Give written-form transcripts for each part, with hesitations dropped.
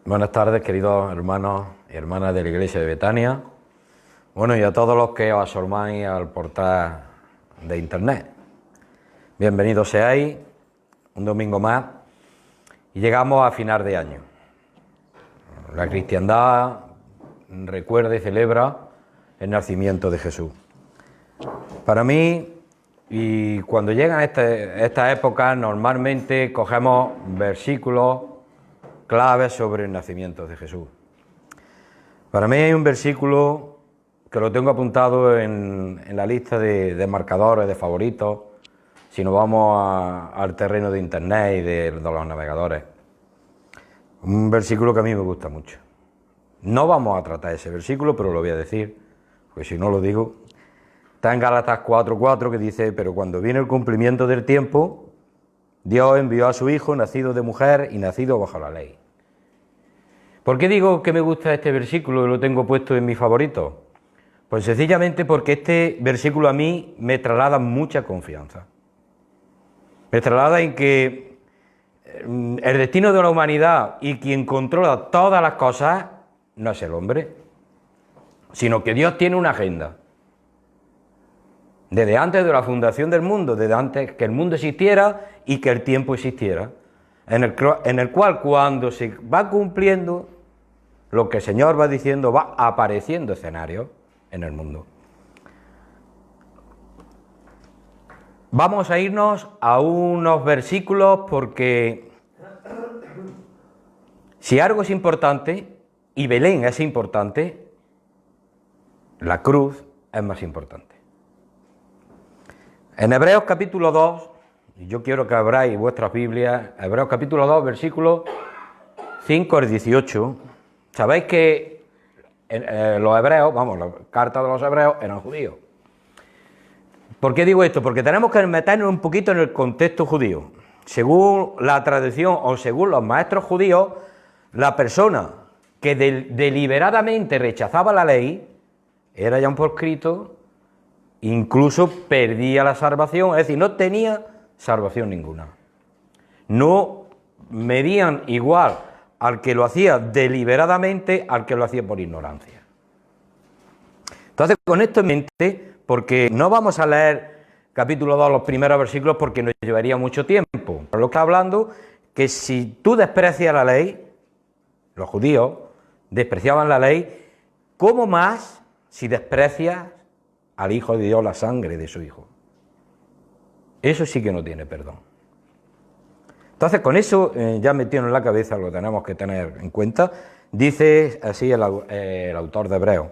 Buenas tardes, queridos hermanos y hermanas de la Iglesia de Betania. Bueno, y a todos los que os asomáis al portal de Internet. Bienvenidos seáis, un domingo más, y llegamos a final de año. La cristiandad recuerda y celebra el nacimiento de Jesús. Para mí, y cuando llegan estas épocas, normalmente cogemos versículos claves sobre el nacimiento de Jesús. Para mí hay un versículo que lo tengo apuntado en la lista de marcadores, de favoritos, si nos vamos al terreno de Internet y de los navegadores. Un versículo que a mí me gusta mucho. No vamos a tratar ese versículo, pero lo voy a decir, porque si no lo digo. Está en Gálatas 4:4, que dice: pero cuando viene el cumplimiento del tiempo, Dios envió a su Hijo, nacido de mujer y nacido bajo la ley. ¿Por qué digo que me gusta este versículo y lo tengo puesto en mi favorito? Pues sencillamente porque este versículo a mí me traslada mucha confianza. Me traslada en que el destino de la humanidad y quien controla todas las cosas no es el hombre, sino que Dios tiene una agenda. Desde antes de la fundación del mundo, desde antes que el mundo existiera y que el tiempo existiera, en el cual cuando se va cumpliendo lo que el Señor va diciendo, va apareciendo escenarios en el mundo. Vamos a irnos a unos versículos porque si algo es importante, y Belén es importante, la cruz es más importante. En Hebreos capítulo 2, y yo quiero que abráis vuestras Biblias, Hebreos capítulo 2, versículos 5 al 18, sabéis que los hebreos, las cartas de los hebreos eran judíos. ¿Por qué digo esto? Porque tenemos que meternos un poquito en el contexto judío. Según la tradición o según los maestros judíos, la persona que deliberadamente rechazaba la ley era ya un proscrito. Incluso perdía la salvación, es decir, no tenía salvación ninguna. No medían igual al que lo hacía deliberadamente al que lo hacía por ignorancia. Entonces, con esto en mente, porque no vamos a leer capítulo 2, los primeros versículos, porque nos llevaría mucho tiempo. Pero lo que está hablando, que si tú desprecias la ley, los judíos despreciaban la ley, ¿cómo más si desprecias al Hijo de Dios, la sangre de su Hijo? Eso sí que no tiene perdón. Entonces, con eso ya metido en la cabeza, lo tenemos que tener en cuenta. Dice así el autor de Hebreos,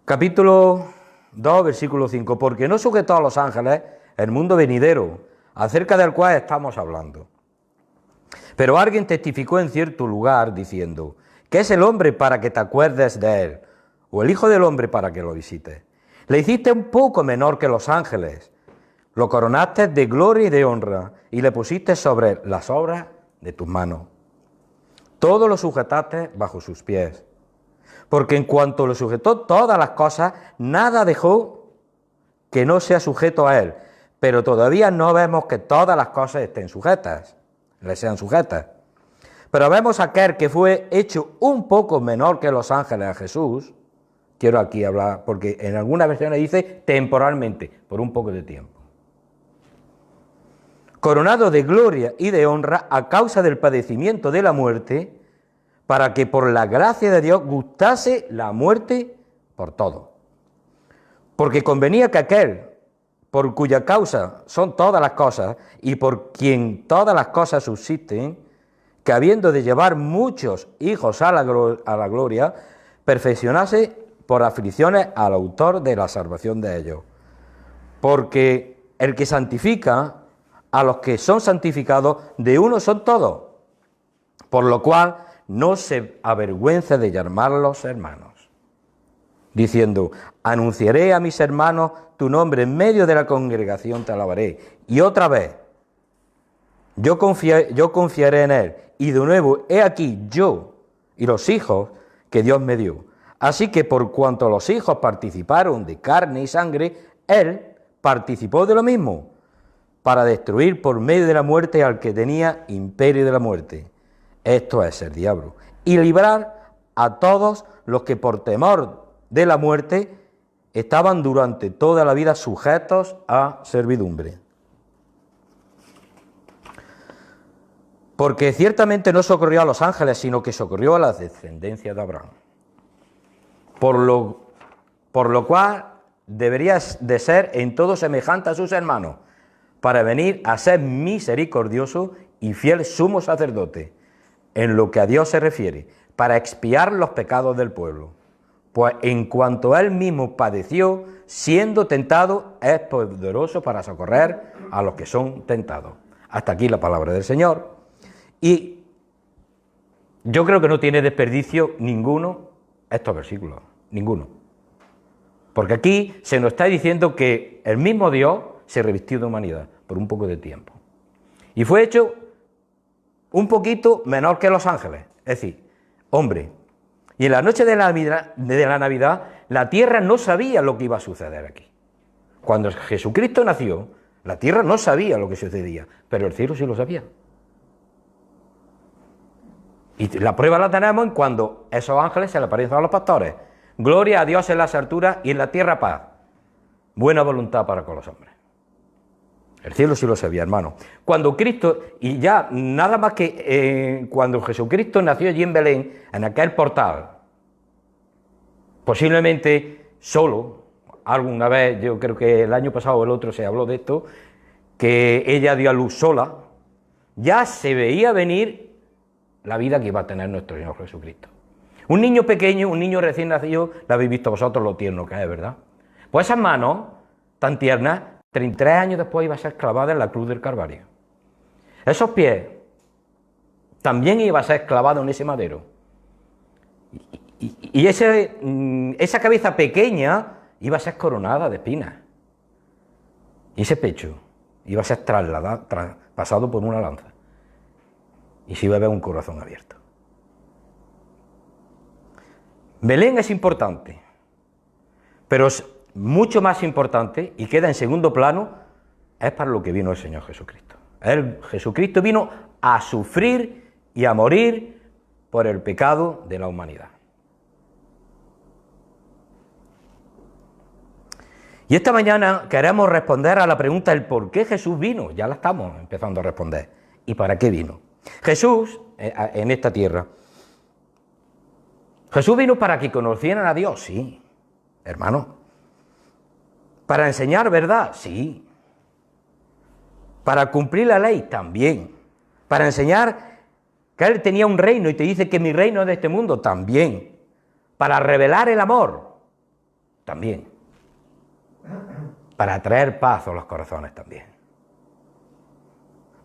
capítulo 2, versículo 5, porque no sujetó a los ángeles el mundo venidero, acerca del cual estamos hablando. Pero alguien testificó en cierto lugar, diciendo, ¿qué es el hombre para que te acuerdes de él? ¿O el Hijo del hombre para que lo visites? Le hiciste un poco menor que los ángeles, lo coronaste de gloria y de honra, y le pusiste sobre las obras de tus manos. Todo lo sujetaste bajo sus pies, porque en cuanto lo sujetó todas las cosas, nada dejó que no sea sujeto a él, pero todavía no vemos que todas las cosas estén sujetas, le sean sujetas. Pero vemos a aquel que fue hecho un poco menor que los ángeles, a Jesús. Quiero aquí hablar, porque en algunas versiones dice temporalmente, por un poco de tiempo. Coronado de gloria y de honra a causa del padecimiento de la muerte, para que por la gracia de Dios gustase la muerte por todo. Porque convenía que aquel, por cuya causa son todas las cosas, y por quien todas las cosas subsisten, que habiendo de llevar muchos hijos a la gloria, perfeccionase por aflicciones al autor de la salvación de ellos. Porque el que santifica a los que son santificados, de uno son todos, por lo cual no se avergüenza de llamarlos hermanos, diciendo, anunciaré a mis hermanos tu nombre en medio de la congregación, te alabaré. Y otra vez, yo confiaré en él, y de nuevo, he aquí yo y los hijos que Dios me dio. Así que por cuanto los hijos participaron de carne y sangre, él participó de lo mismo, para destruir por medio de la muerte al que tenía imperio de la muerte, esto es el diablo, y librar a todos los que por temor de la muerte estaban durante toda la vida sujetos a servidumbre. Porque ciertamente no socorrió a los ángeles, sino que socorrió a la descendencia de Abraham. Por lo cual deberías de ser en todo semejante a sus hermanos, para venir a ser misericordioso y fiel sumo sacerdote, en lo que a Dios se refiere, para expiar los pecados del pueblo. Pues en cuanto él mismo padeció, siendo tentado, es poderoso para socorrer a los que son tentados. Hasta aquí la palabra del Señor. Y yo creo que no tiene desperdicio ninguno estos versículos, ninguno. Porque aquí se nos está diciendo que el mismo Dios se revistió de humanidad por un poco de tiempo. Y fue hecho un poquito menor que los ángeles, es decir, hombre. Y en la noche de la Navidad, la tierra no sabía lo que iba a suceder aquí. Cuando Jesucristo nació, la tierra no sabía lo que sucedía, pero el cielo sí lo sabía. Y la prueba la tenemos en cuando esos ángeles se le aparecen a los pastores. Gloria a Dios en las alturas y en la tierra paz. Buena voluntad para con los hombres. El cielo sí lo sabía, hermano. Cuando Cristo, y ya nada más que cuando Jesucristo nació allí en Belén, en aquel portal, posiblemente solo, alguna vez, yo creo que el año pasado o el otro se habló de esto, que ella dio a luz sola, ya se veía venir la vida que iba a tener nuestro Señor Jesucristo. Un niño pequeño, un niño recién nacido, lo habéis visto vosotros lo tierno que es, ¿verdad? Pues esas manos tan tiernas, 33 años después iba a ser clavada en la cruz del Calvario. Esos pies también iba a ser clavado en ese madero. Y esa cabeza pequeña iba a ser coronada de espinas. Y ese pecho iba a ser pasado por una lanza. Y se iba a ver un corazón abierto. Belén es importante, pero es mucho más importante, y queda en segundo plano, es para lo que vino el Señor Jesucristo. Jesucristo vino a sufrir y a morir por el pecado de la humanidad. Y esta mañana queremos responder a la pregunta del por qué Jesús vino. Ya la estamos empezando a responder. ¿Y para qué vino? Jesús, en esta tierra, Jesús vino para que conocieran a Dios, sí, hermano. Para enseñar verdad, sí. Para cumplir la ley, también. Para enseñar que Él tenía un reino y te dice que mi reino es de este mundo, también. Para revelar el amor, también. Para traer paz a los corazones, también.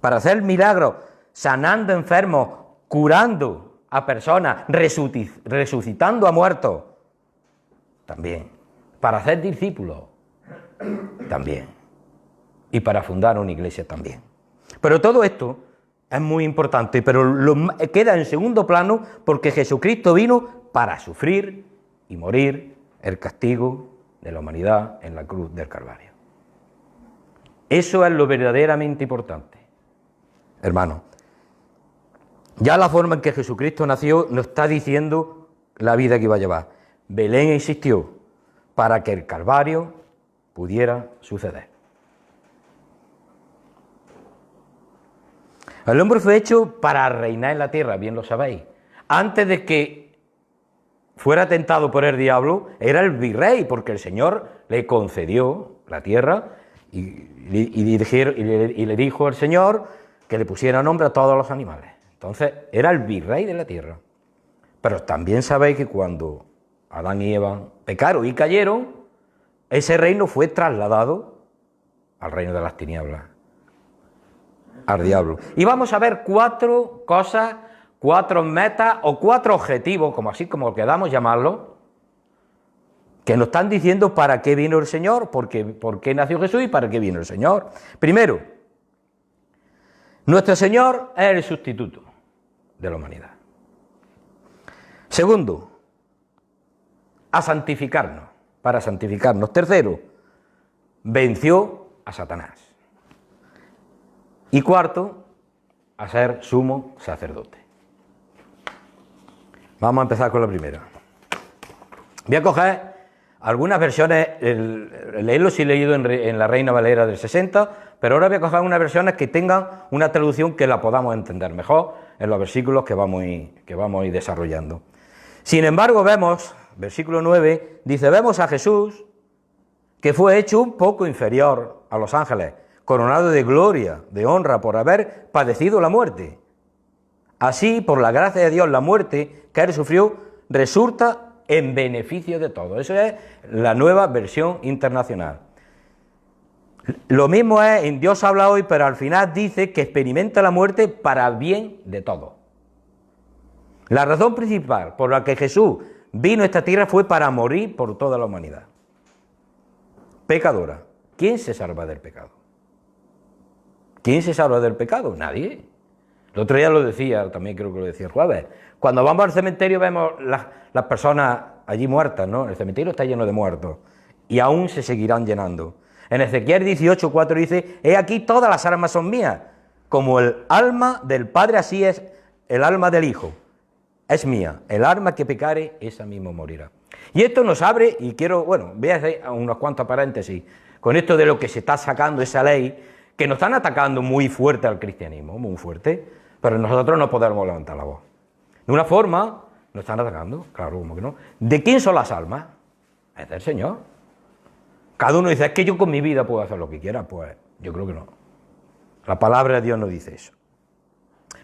Para hacer milagros, sanando enfermos, curando a personas, resucitando a muertos, también. Para hacer discípulos, también. Y para fundar una iglesia, también. Pero todo esto es muy importante, pero queda en segundo plano porque Jesucristo vino para sufrir y morir el castigo de la humanidad en la cruz del Calvario. Eso es lo verdaderamente importante, hermano. Ya la forma en que Jesucristo nació nos está diciendo la vida que iba a llevar. Belén existió para que el Calvario pudiera suceder. El hombre fue hecho para reinar en la tierra, bien lo sabéis. Antes de que fuera tentado por el diablo, era el virrey, porque el Señor le concedió la tierra y le dijo al Señor que le pusiera nombre a todos los animales. Entonces, era el virrey de la tierra. Pero también sabéis que cuando Adán y Eva pecaron y cayeron, ese reino fue trasladado al reino de las tinieblas, al diablo. Y vamos a ver 4 cosas, 4 metas o 4 objetivos, como queramos llamarlo, que nos están diciendo para qué vino el Señor, por qué nació Jesús y para qué vino el Señor. Primero, nuestro Señor es el sustituto de la humanidad. Segundo, a santificarnos, para santificarnos. Tercero, venció a Satanás. Y cuarto, a ser sumo sacerdote. Vamos a empezar con la primera. Voy a coger algunas versiones, leerlo sí he leído en la Reina Valera del 60, pero ahora voy a coger unas versiones que tengan una traducción que la podamos entender mejor en los versículos que vamos a ir desarrollando. Sin embargo, vemos, versículo 9, dice, vemos a Jesús que fue hecho un poco inferior a los ángeles, coronado de gloria, de honra, por haber padecido la muerte. Así, por la gracia de Dios, la muerte que él sufrió resulta en beneficio de todos. Eso es la nueva versión internacional. Lo mismo es en Dios habla hoy, pero al final dice que experimenta la muerte para bien de todos. La razón principal por la que Jesús vino a esta tierra fue para morir por toda la humanidad. Pecadora. ¿Quién se salva del pecado? ¿Quién se salva del pecado? Nadie. El otro día lo decía, también creo que lo decía el jueves. Cuando vamos al cementerio vemos las personas allí muertas, ¿no? El cementerio está lleno de muertos y aún se seguirán llenando. En Ezequiel 18:4 dice, he aquí todas las almas son mías, como el alma del Padre así es el alma del Hijo. Es mía, el alma que pecare, esa mismo morirá. Y esto nos abre, y quiero, voy a hacer unos cuantos paréntesis, con esto de lo que se está sacando esa ley, que nos están atacando muy fuerte al cristianismo, muy fuerte, pero nosotros no podemos levantar la voz. De una forma, nos están atacando, claro, como que no. ¿De quién son las almas? Es del Señor. Cada uno dice, es que yo con mi vida puedo hacer lo que quiera, pues yo creo que no. La palabra de Dios no dice eso.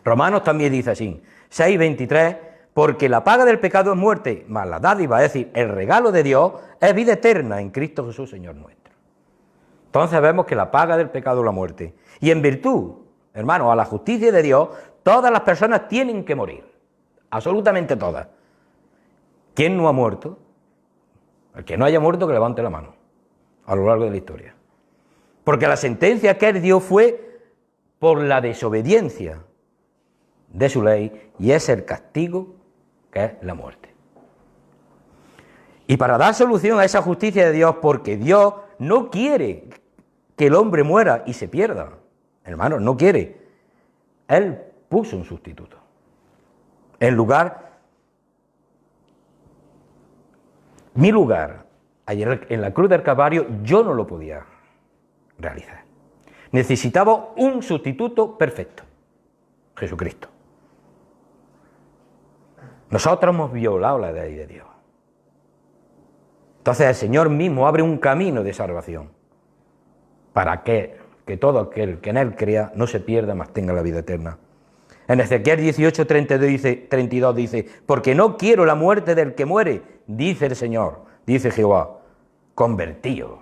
Romanos también dice así, 6:23, porque la paga del pecado es muerte, mas la dádiva, es decir, el regalo de Dios, es vida eterna en Cristo Jesús, Señor nuestro. Entonces vemos que la paga del pecado es la muerte. Y en virtud, hermanos, a la justicia de Dios, todas las personas tienen que morir. Absolutamente todas. ¿Quién no ha muerto? El que no haya muerto que levante la mano a lo largo de la historia. Porque la sentencia que él dio fue por la desobediencia de su ley y es el castigo que es la muerte. Y para dar solución a esa justicia de Dios, porque Dios no quiere que el hombre muera y se pierda, hermanos, no quiere. Él puso un sustituto. En lugar, mi lugar, ayer en la cruz del Calvario, yo no lo podía realizar. Necesitaba un sustituto perfecto, Jesucristo. Nosotros hemos violado la ley de Dios. Entonces el Señor mismo abre un camino de salvación para que todo aquel que en Él crea no se pierda, mas tenga la vida eterna. En Ezequiel 18:32 dice, porque no quiero la muerte del que muere, dice el Señor, dice Jehová, convertíos,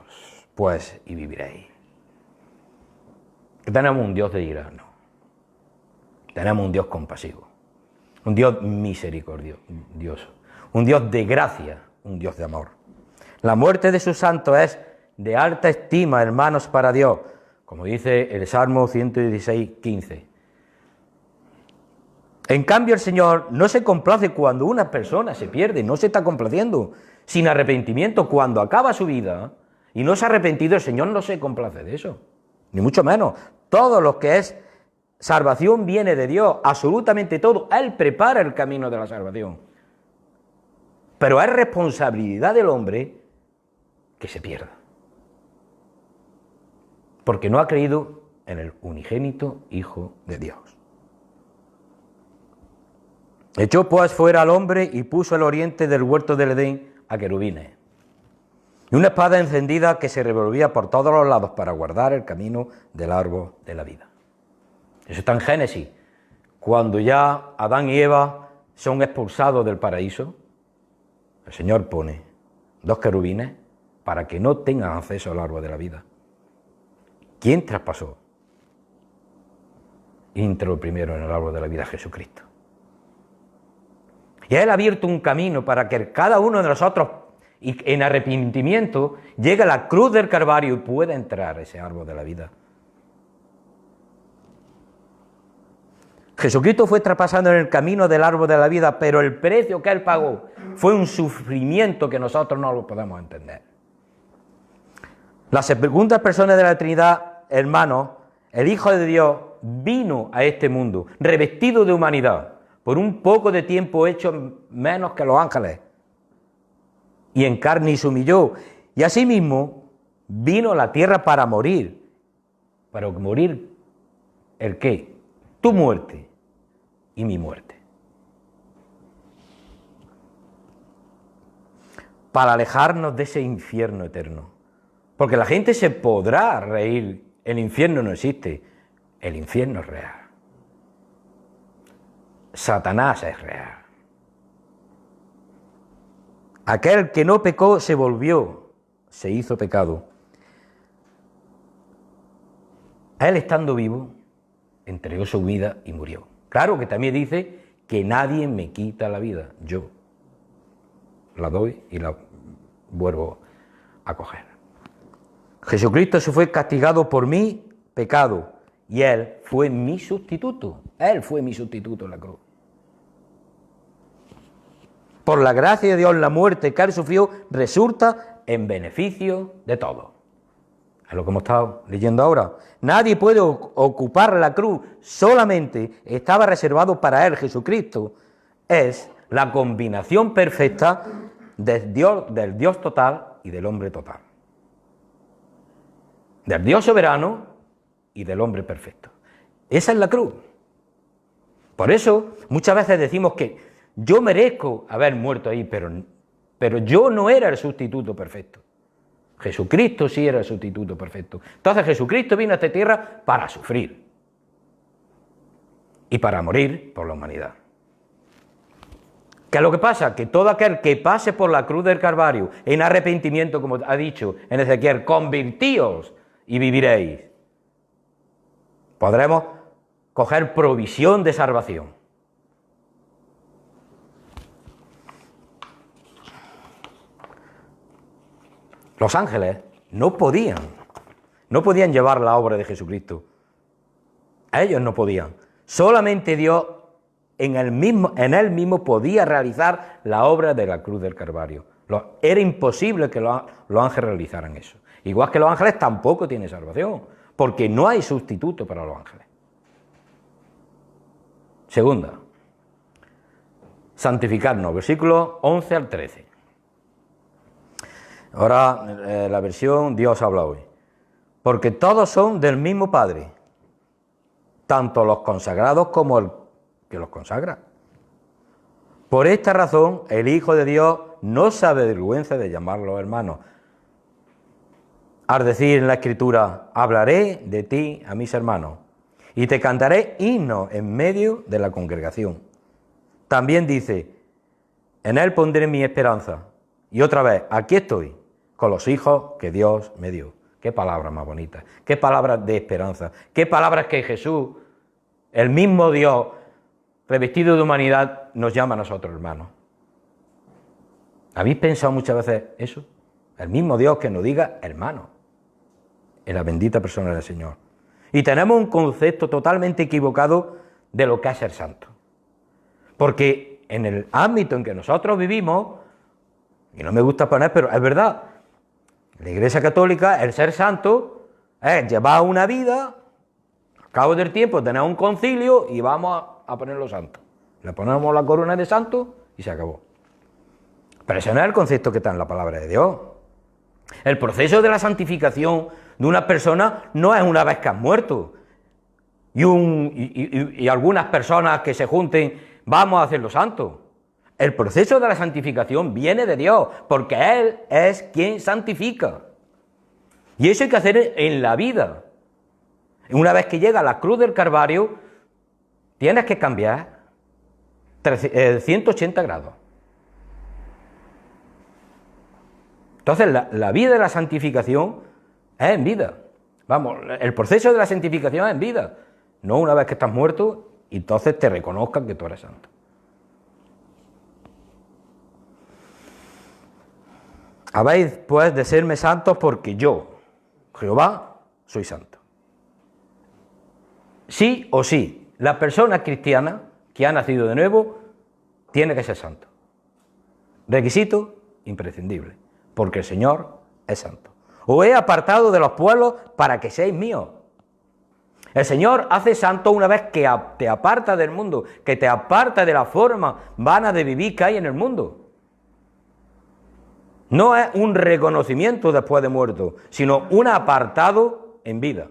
pues, y viviréis. Tenemos un Dios de ira, no. Tenemos un Dios compasivo, un Dios misericordioso, un Dios de gracia, un Dios de amor. La muerte de sus santos es de alta estima, hermanos, para Dios, como dice el Salmo 116:15. En cambio, el Señor no se complace cuando una persona se pierde, no se está complaciendo. Sin arrepentimiento, cuando acaba su vida y no se ha arrepentido, el Señor no se complace de eso, ni mucho menos. Todo lo que es salvación viene de Dios, absolutamente todo. Él prepara el camino de la salvación. Pero es responsabilidad del hombre que se pierda, porque no ha creído en el unigénito Hijo de Dios. Echó pues fuera al hombre y puso al oriente del huerto del Edén a querubines, y una espada encendida que se revolvía por todos los lados para guardar el camino del árbol de la vida. Eso está en Génesis, cuando ya Adán y Eva son expulsados del paraíso, el Señor pone 2 querubines para que no tengan acceso al árbol de la vida. ¿Quién traspasó y entró primero en el árbol de la vida? Jesucristo. Y Él ha abierto un camino para que cada uno de nosotros, en arrepentimiento, llegue a la cruz del Calvario y pueda entrar a ese árbol de la vida. Jesucristo fue traspasando en el camino del árbol de la vida, pero el precio que Él pagó fue un sufrimiento que nosotros no lo podemos entender. La segunda persona de la Trinidad, hermanos, el Hijo de Dios, vino a este mundo revestido de humanidad por un poco de tiempo hecho menos que los ángeles, y en carne y se humilló, y asimismo vino a la tierra para morir. ¿Para morir el qué? Tu muerte y mi muerte. Para alejarnos de ese infierno eterno. Porque la gente se podrá reír, el infierno no existe, el infierno es real. Satanás es real. Aquel que no pecó se volvió, se hizo pecado. Él estando vivo, entregó su vida y murió. Claro que también dice que nadie me quita la vida, yo la doy y la vuelvo a coger. Jesucristo se fue castigado por mi pecado y Él fue mi sustituto. Él fue mi sustituto en la cruz. Por la gracia de Dios, la muerte que Él sufrió resulta en beneficio de todos. Es lo que hemos estado leyendo ahora. Nadie puede ocupar la cruz, solamente estaba reservado para Él, Jesucristo. Es la combinación perfecta del Dios total y del hombre total. Del Dios soberano y del hombre perfecto. Esa es la cruz. Por eso muchas veces decimos que yo merezco haber muerto ahí, pero yo no era el sustituto perfecto. Jesucristo sí era el sustituto perfecto. Entonces Jesucristo vino a esta tierra para sufrir y para morir por la humanidad. ¿Qué es lo que pasa? Que todo aquel que pase por la cruz del Calvario en arrepentimiento, como ha dicho en Ezequiel, convertíos y viviréis, podremos coger provisión de salvación. Los ángeles no podían llevar la obra de Jesucristo. Ellos no podían. Solamente Dios en Él mismo podía realizar la obra de la cruz del Calvario. Era imposible que los ángeles realizaran eso. Igual que los ángeles tampoco tienen salvación, porque no hay sustituto para los ángeles. Segunda, santificarnos, versículos 11 al 13. Ahora la versión Dios habla hoy. Porque todos son del mismo Padre, tanto los consagrados como el que los consagra. Por esta razón, el Hijo de Dios no sabe vergüenza de llamarlos hermanos. Al decir en la Escritura, hablaré de ti a mis hermanos, y te cantaré himnos en medio de la congregación. También dice, en Él pondré mi esperanza. Y otra vez, aquí estoy, con los hijos que Dios me dio. Qué palabras más bonitas, qué palabras de esperanza, qué palabras que Jesús, el mismo Dios, revestido de humanidad, nos llama a nosotros, hermanos. ¿Habéis pensado muchas veces eso? El mismo Dios que nos diga hermano, en la bendita persona del Señor. Y tenemos un concepto totalmente equivocado de lo que es ser santo. Porque en el ámbito en que nosotros vivimos, y no me gusta poner, pero es verdad, la Iglesia Católica, el ser santo es llevar una vida, al cabo del tiempo tener un concilio y vamos a ponerlo santo. Le ponemos la corona de santo y se acabó. Pero ese no es el concepto que está en la palabra de Dios. El proceso de la santificación de una persona no es una vez que has muerto y algunas personas que se junten, vamos a hacerlo santo. El proceso de la santificación viene de Dios, porque Él es quien santifica. Y eso hay que hacer en la vida. Una vez que llega a la cruz del Calvario, tienes que cambiar 180 grados. Entonces, la vida de la santificación es en vida. Vamos, el proceso de la santificación es en vida. No una vez que estás muerto, y entonces te reconozcan que tú eres santo. Habéis pues de serme santos porque yo, Jehová, soy santo. Sí o sí, la persona cristiana que ha nacido de nuevo tiene que ser santo. Requisito imprescindible, porque el Señor es santo. Os he apartado de los pueblos para que seáis míos. El Señor hace santo una vez que te aparta del mundo, que te aparta de la forma vana de vivir que hay en el mundo. No es un reconocimiento después de muerto, sino un apartado en vida.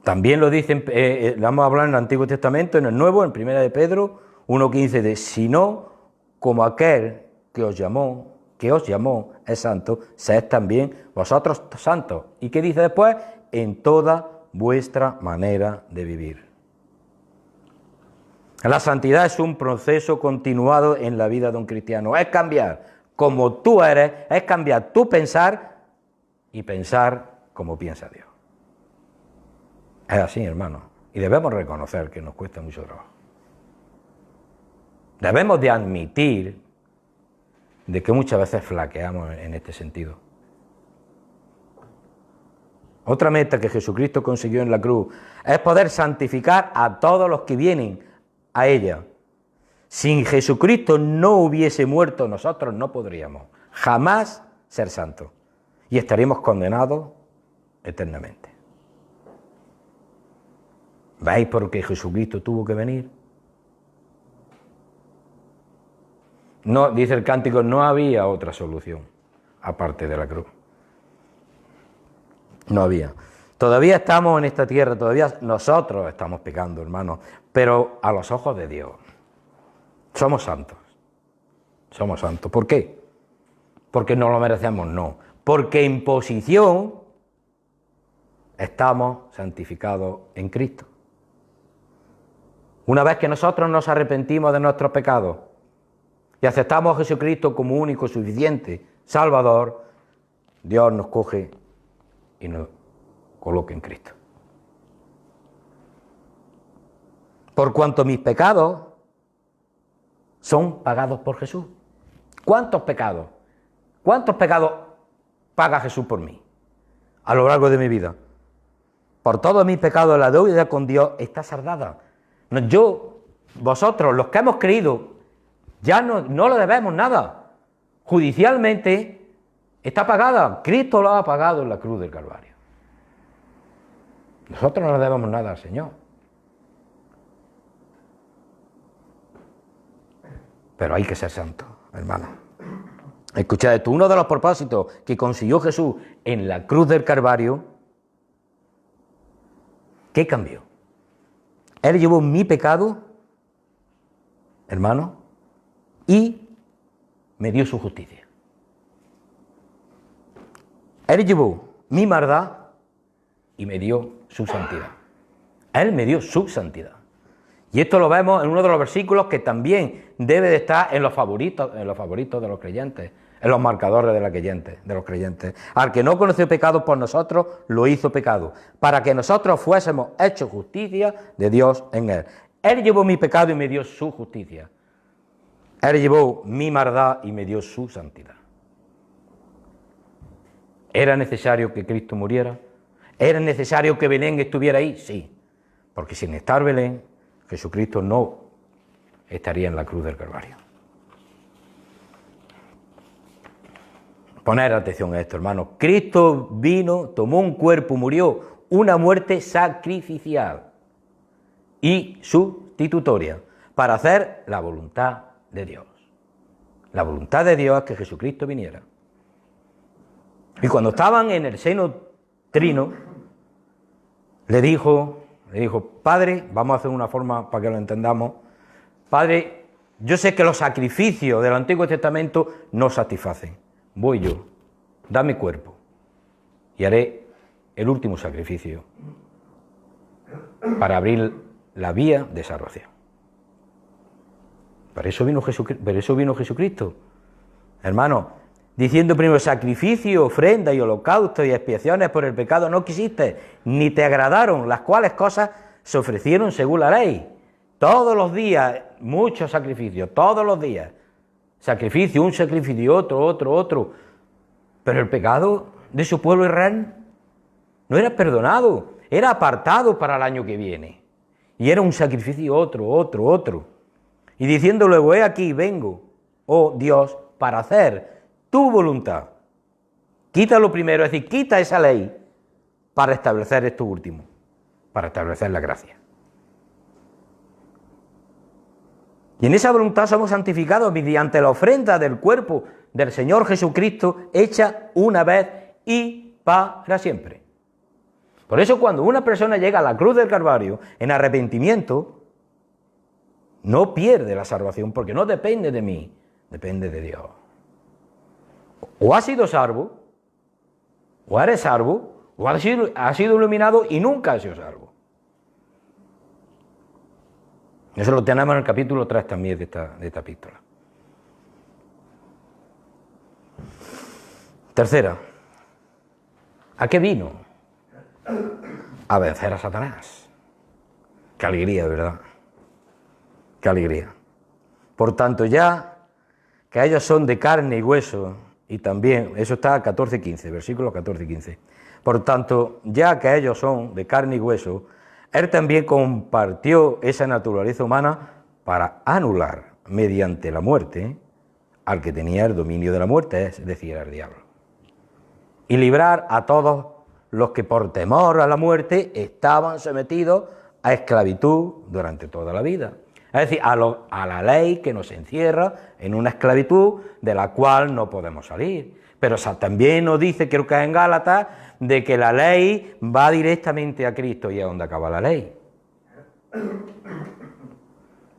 También lo dicen, lo vamos a hablar en el Antiguo Testamento, en el Nuevo, en 1 de Pedro 1:15, de sino como aquel que os llamó es santo, sed también vosotros santos. ¿Y qué dice después? En toda vuestra manera de vivir. La santidad es un proceso continuado en la vida de un cristiano. Es cambiar como tú eres, es cambiar tu pensar y pensar como piensa Dios. Es así, hermano. Y debemos reconocer que nos cuesta mucho trabajo. Debemos de admitir de que muchas veces flaqueamos en este sentido. Otra meta que Jesucristo consiguió en la cruz es poder santificar a todos los que vienen a ella. Si Jesucristo no hubiese muerto, nosotros no podríamos jamás ser santos y estaríamos condenados eternamente. ¿Veis por qué Jesucristo tuvo que venir? No, dice el cántico, no había otra solución aparte de la cruz. No había. Todavía estamos en esta tierra, todavía nosotros estamos pecando, hermanos, pero a los ojos de Dios somos santos. Somos santos. ¿Por qué? Porque no lo merecemos, no. Porque en posición estamos santificados en Cristo. Una vez que nosotros nos arrepentimos de nuestros pecados y aceptamos a Jesucristo como único, suficiente Salvador, Dios nos coge y nos coloca en Cristo. Por cuanto mis pecados son pagados por Jesús. ¿Cuántos pecados? ¿Cuántos pecados paga Jesús por mí a lo largo de mi vida? Por todos mis pecados la deuda con Dios está saldada. Vosotros, los que hemos creído, ya no le debemos nada. Judicialmente está pagada. Cristo lo ha pagado en la cruz del Calvario. Nosotros no le debemos nada al Señor. Pero hay que ser santo, hermano. Escuchad esto, uno de los propósitos que consiguió Jesús en la cruz del Calvario, ¿qué cambió? Él llevó mi pecado, hermano, y me dio su justicia. Él llevó mi maldad y me dio su santidad. Él me dio su santidad. Y esto lo vemos en uno de los versículos que también debe de estar en los favoritos de los creyentes, en los marcadores de los creyentes. Al que no conoció pecado por nosotros, lo hizo pecado, para que nosotros fuésemos hechos justicia de Dios en él. Él llevó mi pecado y me dio su justicia. Él llevó mi maldad y me dio su santidad. ¿Era necesario que Cristo muriera? ¿Era necesario que Belén estuviera ahí? Sí, porque sin estar Belén, Jesucristo no estaría en la cruz del Calvario. Poner atención a esto, hermano. Cristo vino, tomó un cuerpo, murió, una muerte sacrificial y sustitutoria para hacer la voluntad de Dios. La voluntad de Dios es que Jesucristo viniera. Y cuando estaban en el seno trino, le dijo, Padre, vamos a hacer una forma para que lo entendamos. Padre, yo sé que los sacrificios del Antiguo Testamento no satisfacen. Voy yo, da mi cuerpo y haré el último sacrificio para abrir la vía de salvación. Por eso vino Jesucristo, hermano, diciendo primero sacrificio, ofrenda y holocausto y expiaciones por el pecado no quisiste, ni te agradaron, las cuales cosas se ofrecieron según la ley. Todos los días, muchos sacrificios, todos los días. Sacrificio, un sacrificio, otro. Pero el pecado de su pueblo Israel no era perdonado, era apartado para el año que viene. Y era un sacrificio otro. Y diciendo luego, he aquí, vengo, oh Dios, para hacer tu voluntad. Quita lo primero, es decir, quita esa ley para establecer esto último, para establecer la gracia. Y en esa voluntad somos santificados mediante la ofrenda del cuerpo del Señor Jesucristo, hecha una vez y para siempre. Por eso cuando una persona llega a la cruz del Calvario en arrepentimiento, no pierde la salvación, porque no depende de mí, depende de Dios. O has sido salvo, o eres salvo, o has sido iluminado y nunca has sido salvo. Eso lo tenemos en el capítulo 3 también de esta epístola. Tercera, ¿a qué vino? A vencer a Satanás. Qué alegría, ¿verdad? Qué alegría. Por tanto, ya que ellos son de carne y hueso, y también, eso está 14:15, versículo 14:15. Por tanto, ya que ellos son de carne y hueso, él también compartió esa naturaleza humana para anular, mediante la muerte, al que tenía el dominio de la muerte, es decir, al diablo. Y librar a todos los que por temor a la muerte estaban sometidos a esclavitud durante toda la vida. Es decir, a la ley que nos encierra en una esclavitud de la cual no podemos salir. Pero también nos dice, creo que en Gálatas, de que la ley va directamente a Cristo y es donde acaba la ley.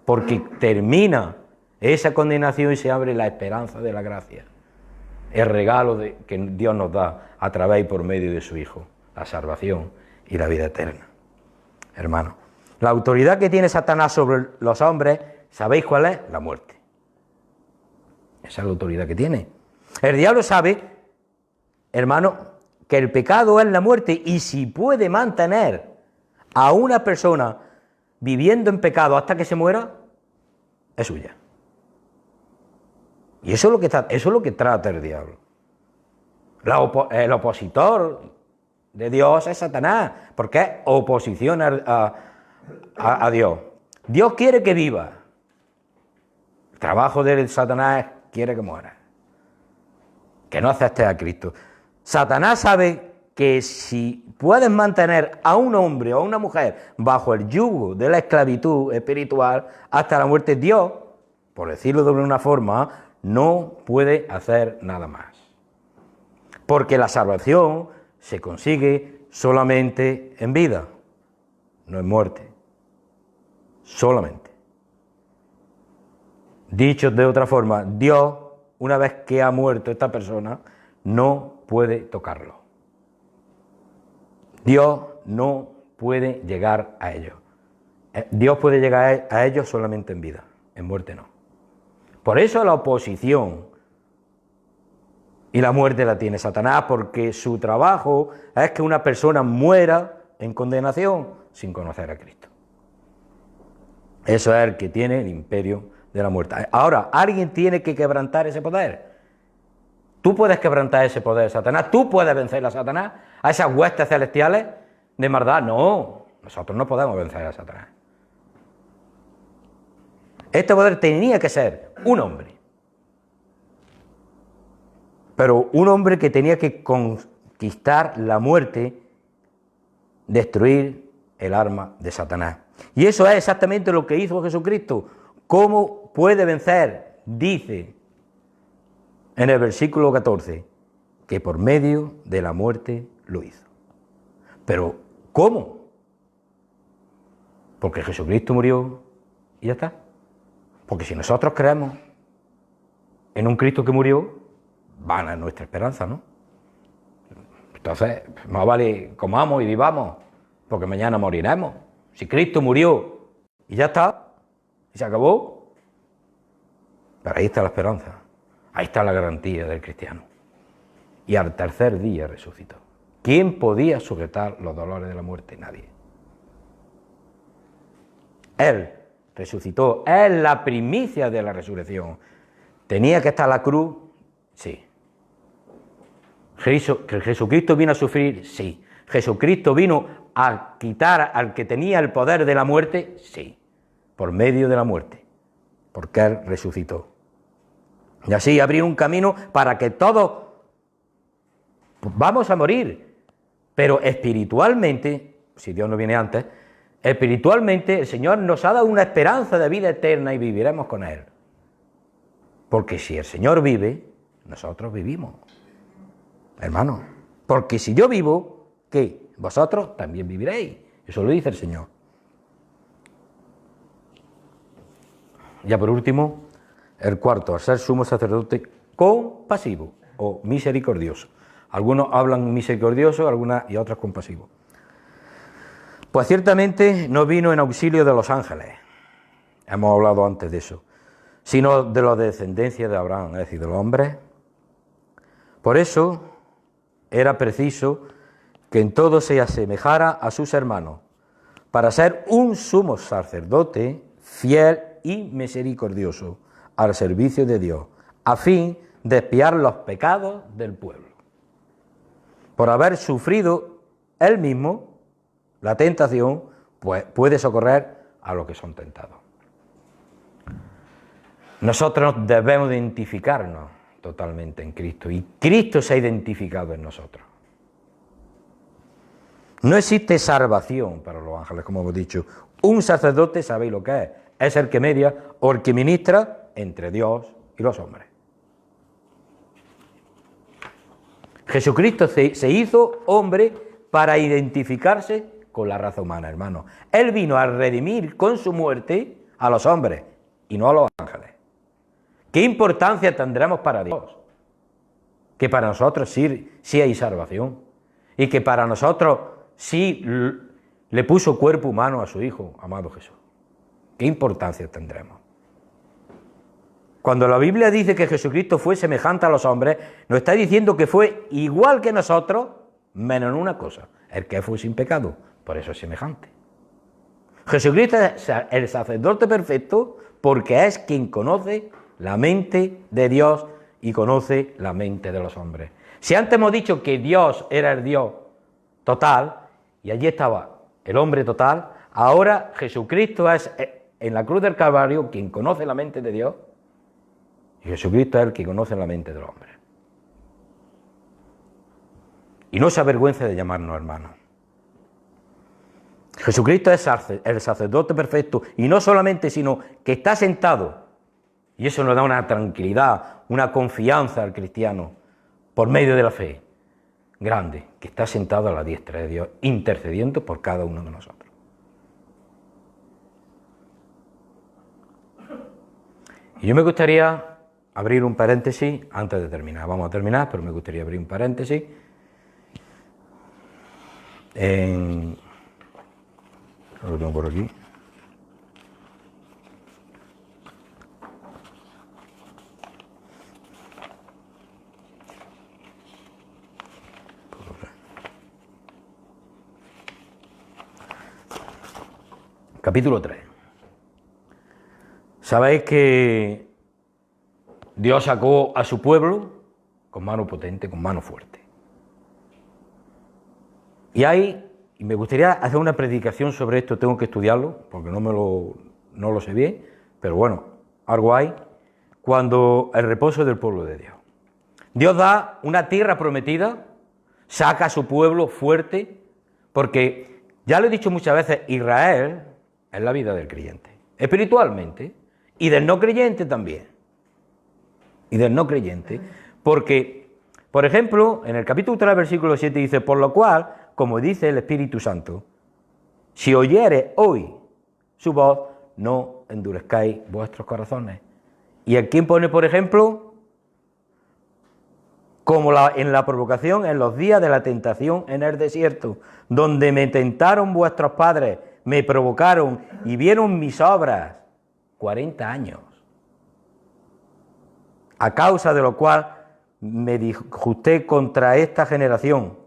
Porque termina esa condenación y se abre la esperanza de la gracia. El regalo que Dios nos da a través y por medio de su Hijo, la salvación y la vida eterna. Hermano, la autoridad que tiene Satanás sobre los hombres, ¿sabéis cuál es? La muerte. Esa es la autoridad que tiene. El diablo sabe, hermano, que el pecado es la muerte, y si puede mantener a una persona viviendo en pecado hasta que se muera, es suya. Y eso es lo que trata el diablo. El opositor de Dios es Satanás, porque es oposición a Dios. Dios quiere que viva. El trabajo de Satanás quiere que muera, que no acepte a Cristo. Satanás sabe que si puedes mantener a un hombre o a una mujer bajo el yugo de la esclavitud espiritual hasta la muerte, Dios, por decirlo de una forma, no puede hacer nada más. Porque la salvación se consigue solamente en vida, no en muerte. Solamente. Dicho de otra forma, Dios, una vez que ha muerto esta persona, no puede tocarlo. Dios no puede llegar a ellos. Dios puede llegar a ellos solamente en vida, en muerte no. Por eso la oposición y la muerte la tiene Satanás, porque su trabajo es que una persona muera en condenación sin conocer a Cristo. Eso es el que tiene el imperio de la muerte. Ahora, alguien tiene que quebrantar ese poder. Tú puedes quebrantar ese poder de Satanás, tú puedes vencer a Satanás, a esas huestes celestiales de maldad. No, nosotros no podemos vencer a Satanás. Este poder tenía que ser un hombre, pero un hombre que tenía que conquistar la muerte, destruir el arma de Satanás. Y eso es exactamente lo que hizo Jesucristo. ¿Cómo puede vencer? Dice en el versículo 14, que por medio de la muerte lo hizo. Pero, ¿cómo? Porque Jesucristo murió y ya está. Porque si nosotros creemos en un Cristo que murió, vana es nuestra esperanza, ¿no? Entonces, más vale comamos y vivamos, porque mañana moriremos. Si Cristo murió y ya está, y se acabó, pero ahí está la esperanza, ahí está la garantía del cristiano. Y al tercer día resucitó. ¿Quién podía sujetar los dolores de la muerte? Nadie. Él resucitó, es la primicia de la resurrección. ¿Tenía que estar la cruz? Sí. ¿Jesucristo vino a sufrir? Sí. ¿Jesucristo vino a quitar al que tenía el poder de la muerte? Sí. Por medio de la muerte, porque Él resucitó. Y así abrir un camino para que todos vamos a morir, pero espiritualmente, si Dios no viene antes, espiritualmente el Señor nos ha dado una esperanza de vida eterna y viviremos con Él. Porque si el Señor vive, nosotros vivimos, hermano. Porque si yo vivo, ¿qué? Vosotros también viviréis. Eso lo dice el Señor. Ya por último, el cuarto, al ser sumo sacerdote compasivo o misericordioso. Algunos hablan misericordioso, algunas y otros compasivo. Pues ciertamente no vino en auxilio de los ángeles, hemos hablado antes de eso, sino de la descendencia de Abraham, es decir, de los hombres. Por eso era preciso que en todo se asemejara a sus hermanos, para ser un sumo sacerdote fiel y misericordioso al servicio de Dios, a fin de expiar los pecados del pueblo. Por haber sufrido él mismo la tentación, pues puede socorrer a los que son tentados. Nosotros debemos identificarnos totalmente en Cristo, y Cristo se ha identificado en nosotros. No existe salvación para los ángeles, como hemos dicho. Un sacerdote, sabéis lo que es el que media o el que ministra entre Dios y los hombres. Jesucristo se hizo hombre para identificarse con la raza humana, hermano. Él vino a redimir con su muerte a los hombres y no a los ángeles. ¿Qué importancia tendremos para Dios? Que para nosotros sí hay salvación, y que para nosotros sí le puso cuerpo humano a su Hijo, amado Jesús. ¿Qué importancia tendremos? Cuando la Biblia dice que Jesucristo fue semejante a los hombres, nos está diciendo que fue igual que nosotros, menos en una cosa, el que fue sin pecado, por eso es semejante. Jesucristo es el sacerdote perfecto porque es quien conoce la mente de Dios y conoce la mente de los hombres. Si antes hemos dicho que Dios era el Dios total, y allí estaba el hombre total, ahora Jesucristo es en la cruz del Calvario quien conoce la mente de Dios, y Jesucristo es el que conoce la mente del hombre. Y no se avergüence de llamarnos hermanos. Jesucristo es el sacerdote perfecto, y no solamente, sino que está sentado, y eso nos da una tranquilidad, una confianza al cristiano, por medio de la fe grande, que está sentado a la diestra de Dios, intercediendo por cada uno de nosotros. Y yo me gustaría abrir un paréntesis antes de terminar. Vamos a terminar, pero me gustaría abrir un paréntesis lo tengo por aquí. Capítulo 3. Sabéis que Dios sacó a su pueblo con mano potente, con mano fuerte. Y me gustaría hacer una predicación sobre esto, tengo que estudiarlo, porque no lo sé bien, pero bueno, algo hay, cuando el reposo del pueblo de Dios. Dios da una tierra prometida, saca a su pueblo fuerte, porque, ya lo he dicho muchas veces, Israel es la vida del creyente, espiritualmente, y del no creyente también. Y del no creyente, porque, por ejemplo, en el capítulo 3, versículo 7 dice, por lo cual, como dice el Espíritu Santo, si oyereis hoy su voz, no endurezcáis vuestros corazones. ¿Y a quién pone, por ejemplo? Como en la provocación, en los días de la tentación en el desierto, donde me tentaron vuestros padres, me provocaron y vieron mis obras 40 años. A causa de lo cual me disgusté contra esta generación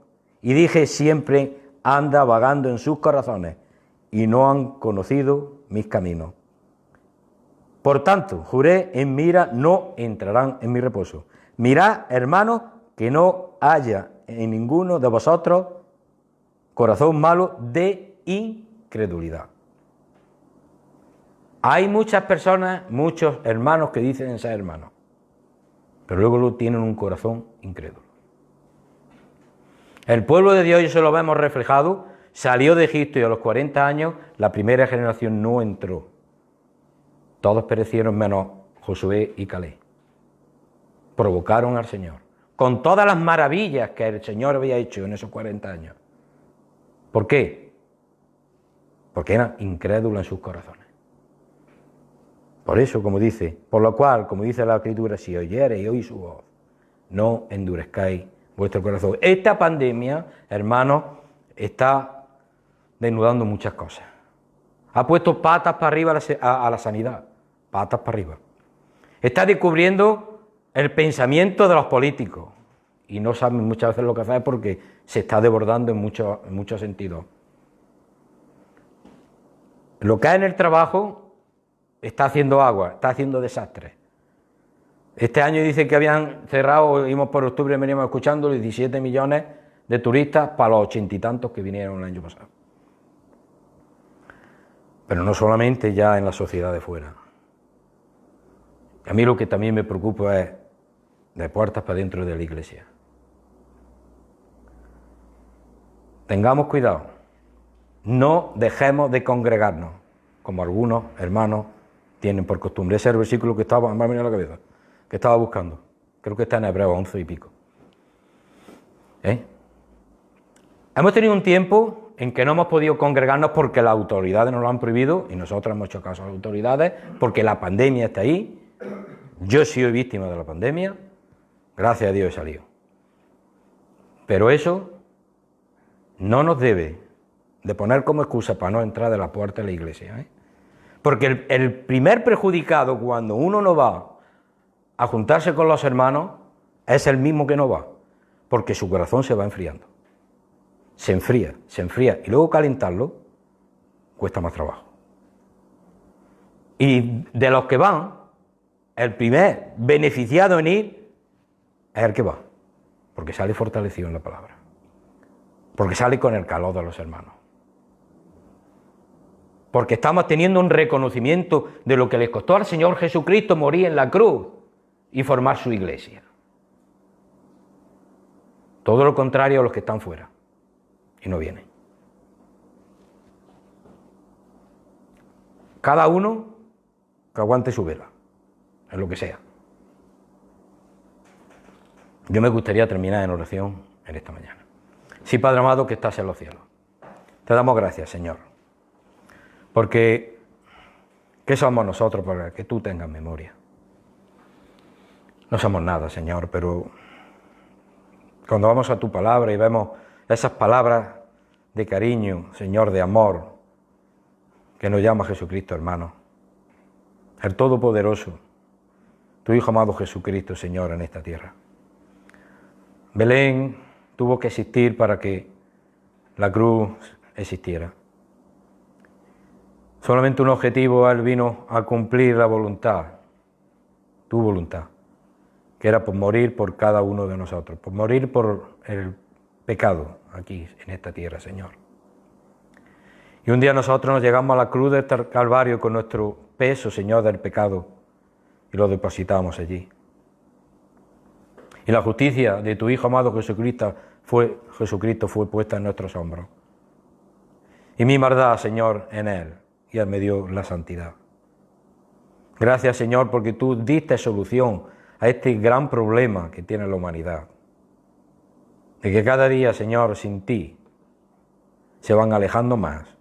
y dije siempre anda vagando en sus corazones y no han conocido mis caminos. Por tanto, juré en mi ira, no entrarán en mi reposo. Mirad, hermanos, que no haya en ninguno de vosotros corazón malo de incredulidad. Hay muchas personas, muchos hermanos que dicen ser hermanos, pero luego tienen un corazón incrédulo. El pueblo de Dios, y eso lo vemos reflejado, salió de Egipto y a los 40 años la primera generación no entró. Todos perecieron menos Josué y Caleb. Provocaron al Señor, con todas las maravillas que el Señor había hecho en esos 40 años. ¿Por qué? Porque eran incrédulos en sus corazones. Por eso, como dice, por lo cual, como dice la Escritura, si oyereis y oís su voz, no endurezcáis vuestro corazón. Esta pandemia, hermanos, está desnudando muchas cosas. Ha puesto patas para arriba a la sanidad, patas para arriba. Está descubriendo el pensamiento de los políticos y no saben muchas veces lo que hacer porque se está desbordando en muchos sentidos. Lo que hay en el trabajo está haciendo agua, está haciendo desastres. Este año dice que habían cerrado, íbamos por octubre, veníamos escuchando, 17 millones de turistas para los 80 y tantos que vinieron el año pasado. Pero no solamente ya en la sociedad de fuera. A mí lo que también me preocupa es de puertas para dentro de la iglesia. Tengamos cuidado, no dejemos de congregarnos, como algunos hermanos tienen por costumbre. Ese es el versículo que estaba, me ha venido a la cabeza, que estaba buscando. Creo que está en Hebreos 11 y pico. Hemos tenido un tiempo en que no hemos podido congregarnos porque las autoridades nos lo han prohibido y nosotros hemos hecho caso a las autoridades porque la pandemia está ahí. Yo he sido víctima de la pandemia, gracias a Dios he salido. Pero eso no nos debe de poner como excusa para no entrar de la puerta de la iglesia. Porque el primer perjudicado cuando uno no va a juntarse con los hermanos es el mismo que no va, porque su corazón se va enfriando. Se enfría, y luego calentarlo cuesta más trabajo. Y de los que van, el primer beneficiado en ir es el que va, porque sale fortalecido en la palabra, porque sale con el calor de los hermanos, porque estamos teniendo un reconocimiento de lo que les costó al Señor Jesucristo morir en la cruz y formar su iglesia. Todo lo contrario a los que están fuera y no vienen. Cada uno que aguante su vela, en lo que sea. Yo me gustaría terminar en oración en esta mañana. Sí, Padre amado, que estás en los cielos. Te damos gracias, Señor, porque ¿qué somos nosotros para que tú tengas memoria? No somos nada, Señor, pero cuando vamos a tu palabra y vemos esas palabras de cariño, Señor, de amor, que nos llama Jesucristo, hermano, el Todopoderoso, tu Hijo amado Jesucristo, Señor, en esta tierra. Belén tuvo que existir para que la cruz existiera. Solamente un objetivo, Él vino a cumplir la voluntad, tu voluntad, que era por morir por cada uno de nosotros, por morir por el pecado aquí en esta tierra, Señor. Y un día nosotros nos llegamos a la cruz del Calvario con nuestro peso, Señor, del pecado, y lo depositamos allí. Y la justicia de tu Hijo amado Jesucristo fue puesta en nuestros hombros. Y mi maldad, Señor, en Él, y Él me dio la santidad. Gracias, Señor, porque tú diste solución a este gran problema que tiene la humanidad. De que cada día, Señor, sin ti, se van alejando más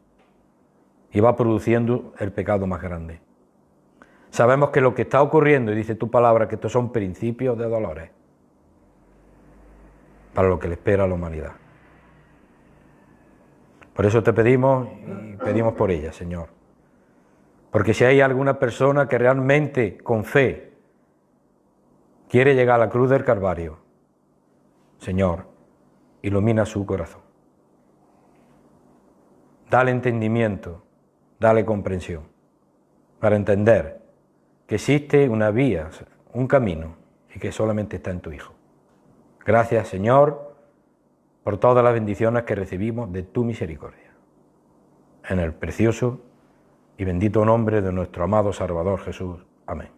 y va produciendo el pecado más grande. Sabemos que lo que está ocurriendo, y dice tu palabra, que estos son principios de dolores para lo que le espera a la humanidad. Por eso te pedimos y pedimos por ella, Señor. Porque si hay alguna persona que realmente, con fe, quiere llegar a la cruz del Calvario, Señor, ilumina su corazón. Dale entendimiento, dale comprensión, para entender que existe una vía, un camino, y que solamente está en tu Hijo. Gracias, Señor, por todas las bendiciones que recibimos de tu misericordia. En el precioso y bendito nombre de nuestro amado Salvador Jesús. Amén.